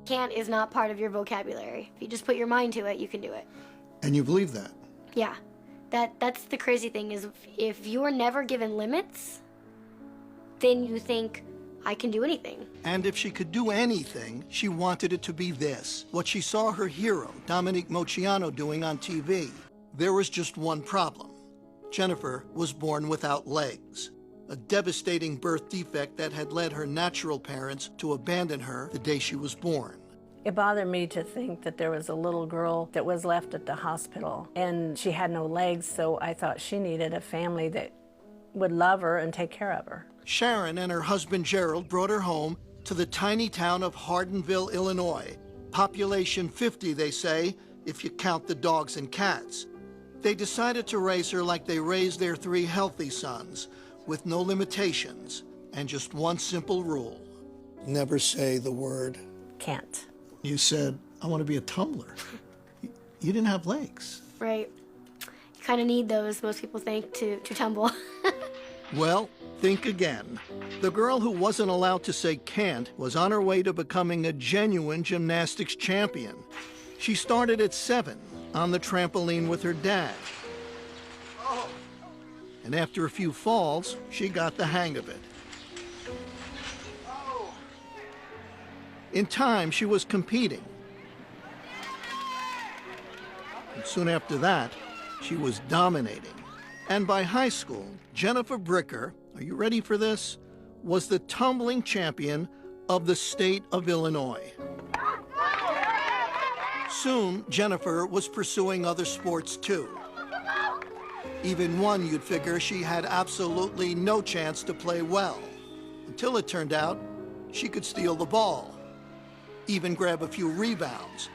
Can't is not part of your vocabulary. If you just put your mind to it, you can do it. And you believe that? Yeah. That's the crazy thing is if you're never given limits, then you think, I can do anything. And if she could do anything, she wanted it to be this, what she saw her hero, Dominique Moceanu, doing on TV. There was just one problem. Jennifer was born without legs, a devastating birth defect that had led her natural parents to abandon her the day she was born. It bothered me to think that there was a little girl that was left at the hospital and she had no legs, so I thought she needed a family that would love her and take care of her. Sharon and her husband Gerald brought her home to the tiny town of Hardinville, Illinois. Population 50, they say, if you count the dogs and cats. They decided to raise her like they raised their 3 healthy sons, with no limitations and just one simple rule. Never say the word Can't. You said, I want to be a tumbler. You didn't have legs. Right. You kind of need those, most people think, to tumble. Well, think again. The girl who wasn't allowed to say can't was on her way to becoming a genuine gymnastics champion. She started at 7 on the trampoline with her dad. And after a few falls, she got the hang of it. In time, she was competing. And soon after that, she was dominating. And by high school, Jennifer Bricker, are you ready for this, was the tumbling champion of the state of Illinois. Soon, Jennifer was pursuing other sports too. Even one you'd figure she had absolutely no chance to play well, until it turned out she could steal the ball, even grab a few rebounds.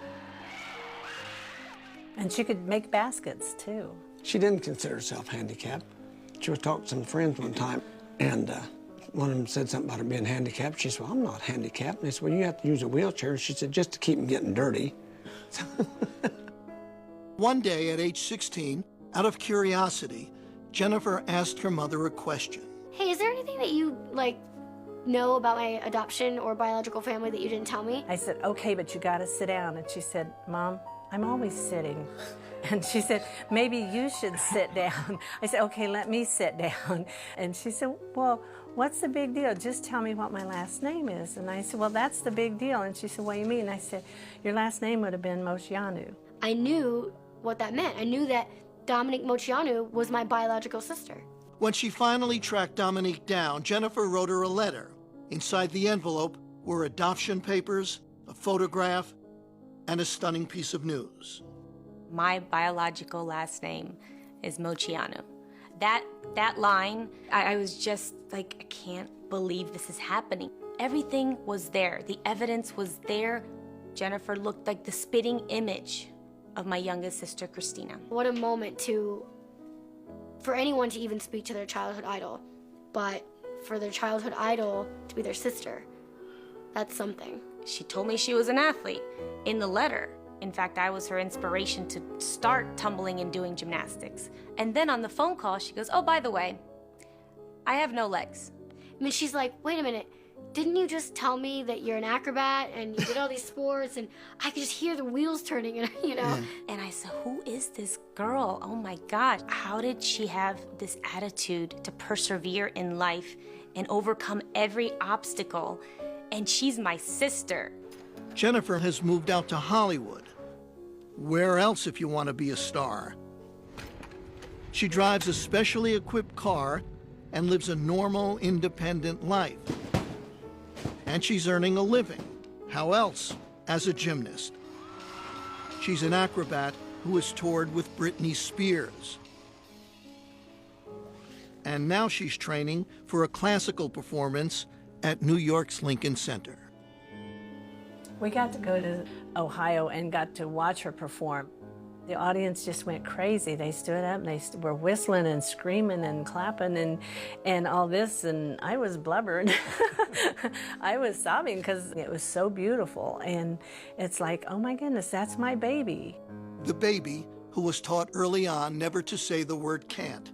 And she could make baskets too. She didn't consider herself handicapped. She was talking to some friends one time, and one of them said something about her being handicapped. She said, well, I'm not handicapped. And they said, well, you have to use a wheelchair. She said, just to keep them getting dirty. One day at age 16, out of curiosity, Jennifer asked her mother a question. Hey, is there anything that you, know about my adoption or biological family that you didn't tell me? I said, okay, but you gotta sit down. And she said, Mom, I'm always sitting. And she said, maybe you should sit down. I said, okay, let me sit down. And she said, well, what's the big deal? Just tell me what my last name is. And I said, well, that's the big deal. And she said, what do you mean? And I said, your last name would have been Moceanu. I knew what that meant. I knew that Dominique Moceanu was my biological sister. When she finally tracked Dominique down, Jennifer wrote her a letter. Inside the envelope were adoption papers, a photograph, and a stunning piece of news. My biological last name is Moceanu. That line, I was just like, I can't believe this is happening. Everything was there. The evidence was there. Jennifer looked like the spitting image of my youngest sister, Christina. What a moment for anyone to even speak to their childhood idol, but for their childhood idol to be their sister, that's something. She told me she was an athlete in the letter. In fact, I was her inspiration to start tumbling and doing gymnastics. And then on the phone call, she goes, oh, by the way, I have no legs. I mean, she's like, wait a minute, didn't you just tell me that you're an acrobat and you did all these sports? And I could just hear the wheels turning, and And I said, who is this girl? Oh my God, how did she have this attitude to persevere in life and overcome every obstacle? And she's my sister. Jennifer has moved out to Hollywood. Where else if you want to be a star? She drives a specially equipped car and lives a normal, independent life. And she's earning a living. How else? As a gymnast. She's an acrobat who has toured with Britney Spears. And now she's training for a classical performance at New York's Lincoln Center. We got to go to Ohio and got to watch her perform. The audience just went crazy. They stood up and they were whistling and screaming and clapping and all this, and I was blubbering. I was sobbing because it was so beautiful, and it's like, oh my goodness, that's my baby. The baby who was taught early on never to say the word can't.